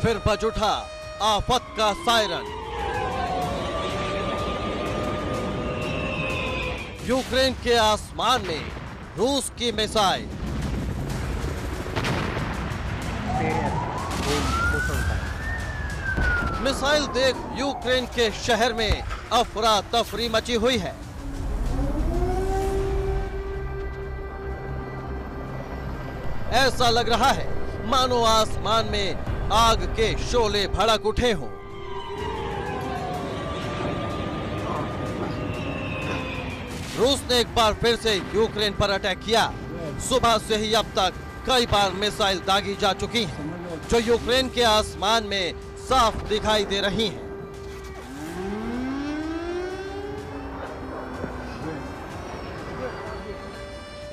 फिर बज उठा आफत का सायरन। यूक्रेन के आसमान में रूस की मिसाइल। मिसाइल देख यूक्रेन के शहर में अफरा तफरी मची हुई है। ऐसा लग रहा है मानो आसमान में आग के शोले भड़क उठे हों। रूस ने एक बार फिर से यूक्रेन पर अटैक किया। सुबह से ही अब तक कई बार मिसाइल दागी जा चुकी हैं, जो यूक्रेन के आसमान में साफ दिखाई दे रही हैं।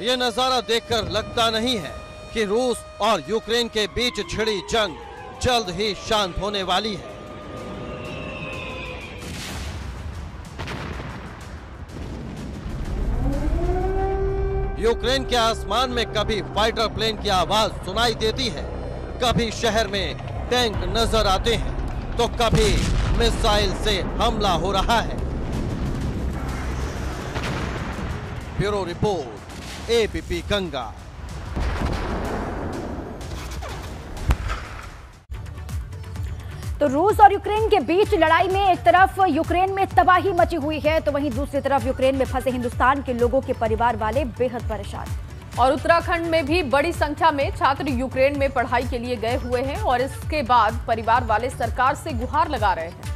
ये नजारा देखकर लगता नहीं है कि रूस और यूक्रेन के बीच छिड़ी जंग जल्द ही शांत होने वाली है। यूक्रेन के आसमान में कभी फाइटर प्लेन की आवाज सुनाई देती है, कभी शहर में टैंक नजर आते हैं, तो कभी मिसाइल से हमला हो रहा है। Bureau report, ABP Ganga. तो रूस और यूक्रेन के बीच लड़ाई में एक तरफ यूक्रेन में तबाही मची हुई है, तो वहीं दूसरी तरफ यूक्रेन में फंसे हिंदुस्तान के लोगों के परिवार वाले बेहद परेशान। और उत्तराखंड में भी बड़ी संख्या में छात्र यूक्रेन में पढ़ाई के लिए गए हुए हैं और इसके बाद परिवार वाले सरकार से गुहार लगा रहे हैं।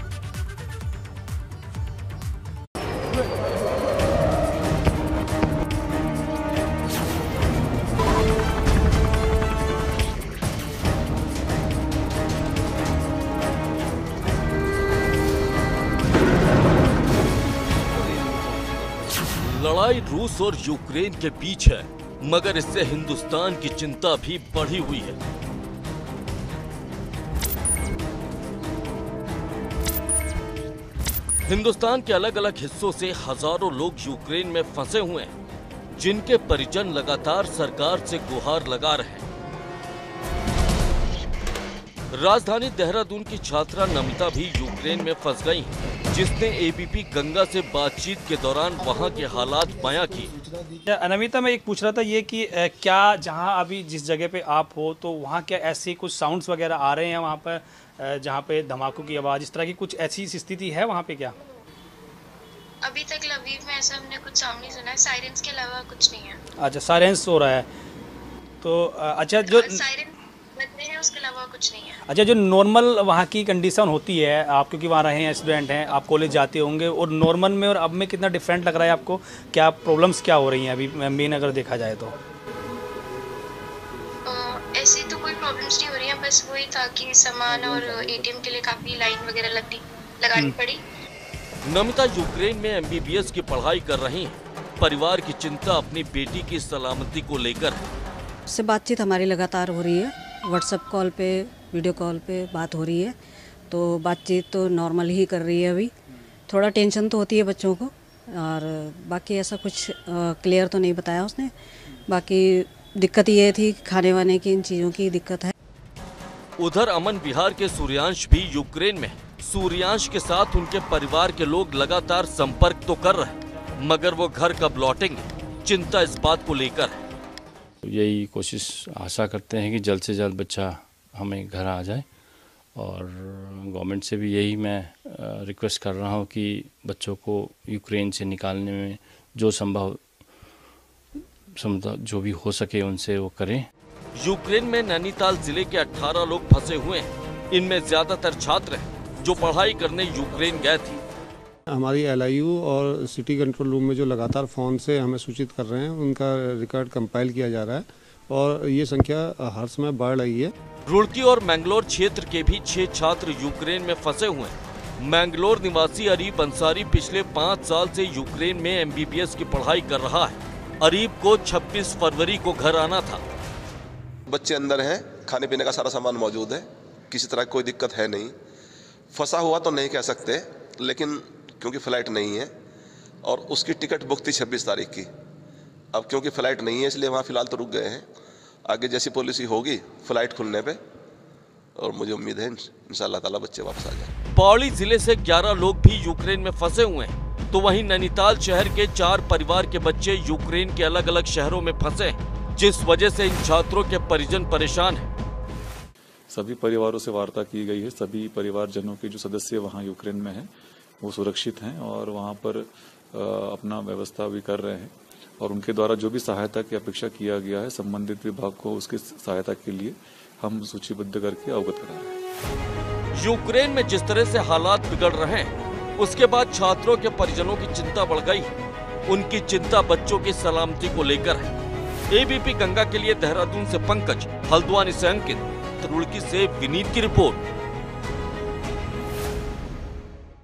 लड़ाई रूस और यूक्रेन के बीच है, मगर इससे हिंदुस्तान की चिंता भी बढ़ी हुई है। हिंदुस्तान के अलग अलग हिस्सों से हजारों लोग यूक्रेन में फंसे हुए हैं, जिनके परिजन लगातार सरकार से गुहार लगा रहे हैं। राजधानी देहरादून की छात्रा नमिता भी यूक्रेन में फंस गई हैं, जिसने एबीपी गंगा से बातचीत के दौरान वहां के हालात बयां किए। नमिता, मैं एक पूछ रहा था ये कि क्या जहां अभी जिस जगह पे आप हो तो वहां क्या ऐसी कुछ साउंड्स वगैरह आ रहे हैं वहां पर, जहां पे धमाकों की आवाज़, इस तरह की कुछ ऐसी स्थिति है वहां पे क्या? अभी तक लवीव में ऐसा हमने कुछ साउंड नहीं सुना है, सायरेंस के अलावा कुछ नहीं है। अच्छा, सायरेंस हो रहा है तो अच्छा, जो सायरेन बजते हैं उसके अलावा कुछ नहीं है। अच्छा, जो नॉर्मल वहाँ की कंडीशन होती है, आप क्योंकि वहाँ रहे हैं, स्टूडेंट हैं, आप कॉलेज जाते होंगे, और नॉर्मल में और अब में कितना डिफरेंट लग रहा है आपको? क्या प्रॉब्लम्स क्या हो रही हैं अभी मेन अगर देखा जाए तो? ऐसी तो कोई प्रॉब्लम्स नहीं हो रही है, बस वही था कि सामान और एटीएम के लिए काफी लाइन वगैरह लगानी पड़ी। नमिता यूक्रेन में एमबीबीएस की पढ़ाई कर रही हैं। परिवार की चिंता अपनी बेटी की सलामती को लेकर है। उससे बातचीत हमारी लगातार हो रही है, व्हाट्सएप कॉल पे, वीडियो कॉल पे बात हो रही है, तो बातचीत तो नॉर्मल ही कर रही है। अभी थोड़ा टेंशन तो होती है बच्चों को, और बाकी ऐसा कुछ क्लियर तो नहीं बताया उसने। बाकी दिक्कत ये थी खाने वाने की, इन चीज़ों की दिक्कत है। उधर अमन बिहार के सूर्यांश भी यूक्रेन में है। सूर्यांश के साथ उनके परिवार के लोग लगातार संपर्क तो कर रहे हैं, मगर वो घर कब लौटेंगे, चिंता इस बात को लेकर है। यही कोशिश आशा करते हैं कि जल्द से जल्द बच्चा हमें घर आ जाए, और गवर्नमेंट से भी यही मैं रिक्वेस्ट कर रहा हूं कि बच्चों को यूक्रेन से निकालने में जो संभव जो भी हो सके उनसे वो करें। यूक्रेन में नैनीताल जिले के 18 लोग फंसे हुए हैं। इनमें ज्यादातर छात्र हैं जो पढ़ाई करने यूक्रेन गए थे। हमारी एलआईयू और सिटी कंट्रोल रूम में जो लगातार फ़ोन से हमें सूचित कर रहे हैं, उनका रिकॉर्ड कंपाइल किया जा रहा है, और ये संख्या हर समय बढ़ रही है। रुड़की और मैंगलोर क्षेत्र के भी 6 छात्र यूक्रेन में फंसे हुए हैं। मैंगलोर निवासी अरीब अंसारी पिछले 5 साल से यूक्रेन में एमबीबीएस की पढ़ाई कर रहा है। अरीब को 26 फरवरी को घर आना था। बच्चे अंदर हैं, खाने पीने का सारा सामान मौजूद है, किसी तरह की कोई दिक्कत है नहीं। फंसा हुआ तो नहीं कह सकते, लेकिन क्योंकि फ़्लाइट नहीं है और उसकी टिकट बुक थी 26 तारीख की। अब क्योंकि फ़्लाइट नहीं है इसलिए वहाँ फ़िलहाल तो रुक गए हैं। आगे जैसी पॉलिसी होगी फ़्लाइट खुलने पे और मुझे उम्मीद है इंशाअल्लाह ताला बच्चे वापस आ जाए। पौड़ी जिले से 11 लोग भी यूक्रेन में फंसे हुए हैं, तो वहीं नैनीताल शहर के 4 परिवार के बच्चे यूक्रेन के अलग अलग शहरों में फंसे हैं, जिस वजह से इन छात्रों के परिजन परेशान हैं। सभी परिवारों से वार्ता की गई है। सभी परिवारजनों के जो सदस्य वहाँ यूक्रेन में हैं वो सुरक्षित हैं और वहाँ पर अपना व्यवस्था भी कर रहे हैं और उनके द्वारा जो भी सहायता की अपेक्षा किया गया है संबंधित विभाग को उसकी सहायता के लिए हम सूचीबद्ध करके अवगत करा रहे हैं। यूक्रेन में जिस तरह से हालात बिगड़ रहे हैं, उसके बाद छात्रों के परिजनों की चिंता बढ़ गई। उनकी चिंता बच्चों की सलामती को लेकर है। एबीपी गंगा के लिए देहरादून से पंकज, हल्द्वानी से अंकित, रुड़की से विनीत की रिपोर्ट।